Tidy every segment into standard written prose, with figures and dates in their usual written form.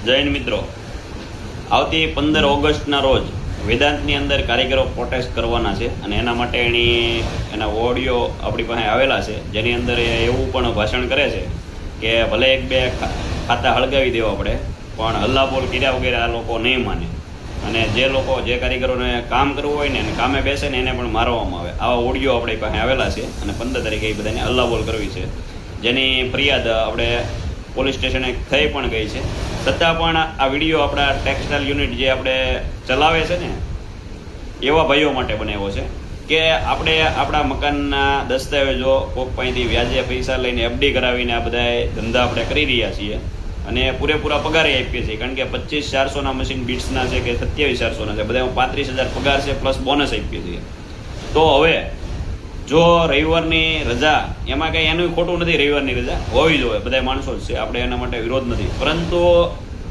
જય હિન્દ મિત્રો, આવતી 15 ઓગસ્ટના રોજ વેદાંતની અંદર કારીગરો પ્રોટેસ્ટ કરવાના છે અને એના માટે એના ઓડિયો આપણી પાસે આવેલા છે, જેની અંદર એવું પણ ભાષણ કરે છે કે ભલે એક બે ખાતા હળગાવી દેવા પડે પણ હલ્લાબોલ કર્યા વગેરે આ લોકો નહીં માને, અને જે કારીગરોને કામ કરવું હોય ને અને કામે બેસે ને એને પણ મારવામાં આવે. આવા ઓડિયો આપણી પાસે આવેલા છે અને 15 તારીખે એ બધાને હલ્લાબોલ કરવી છે, જેની ફરિયાદ આપણે પોલીસ સ્ટેશને થઈ પણ ગઈ છે. છતાં પણ આ વિડીયો આપણા ટેક્સટાઇલ યુનિટ જે આપણે ચલાવે છે ને એવા ભાઈઓ માટે બનાવ્યો છે કે આપણે આપણા મકાનના દસ્તાવેજો કોક પાસેથી વ્યાજે પૈસા લઈને એફડી કરાવીને આ બધા ધંધા આપણે કરી રહ્યા છીએ અને પૂરેપૂરા પગારે આપીએ છીએ. કારણ કે 25,400ના મશીન બીટ્સના છે કે 27,400ના છે, બધામાં 35,000 પગાર છે પ્લસ બોનસ આપીએ છીએ. તો હવે જો રવિવારની રજા, એમાં કંઈ એનું ખોટું નથી, રવિવારની રજા હોવી જોઈએ, બધા માણસો જ છે, આપણે એના માટે વિરોધ નથી. પરંતુ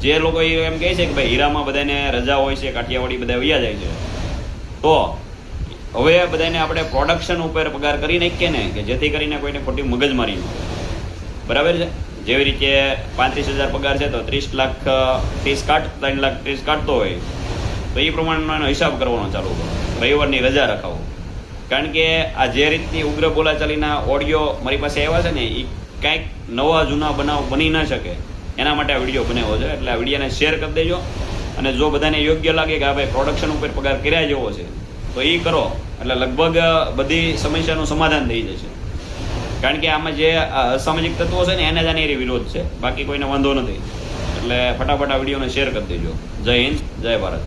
જે લોકો એમ કહે છે કે ભાઈ હીરામાં બધાને રજા હોય છે, કાઠિયાવાડી બધા વૈયા જાય છે, તો હવે બધાને આપણે પ્રોડક્શન ઉપર પગાર કરી નાખીએ ને, કે જેથી કરીને કોઈને ખોટી મગજમારી ન હોય. બરાબર છે? જેવી રીતે 35,000 પગાર છે તો 3 લાખ 30 કાઢતો હોય તો એ પ્રમાણનો હિસાબ કરવાનો ચાલુ કરો, રવિવારની રજા રખાવો. કારણ કે આ જે રીતની ઉગ્ર બોલાચાલીના ઓડિયો મારી પાસે આવ્યા છે ને, એ કાંઈક નવા જૂના બનાવ બની ન શકે એના માટે આ વિડીયો બનાવ્યો છે. એટલે આ વિડીયોને શેર કરી દેજો, અને જો બધાને યોગ્ય લાગે કે આ ભાઈ પ્રોડક્શન ઉપર પગાર કર્યા જેવો છે તો એ કરો, એટલે લગભગ બધી સમસ્યાનું સમાધાન થઈ જશે. કારણ કે આમાં જે અસામાજિક તત્વો છે ને એને જ આની વિરોધ છે, બાકી કોઈને વાંધો નથી. એટલે ફટાફટ આ વિડીયોને શેર કરી દેજો. જય હિન્દ, જય ભારત.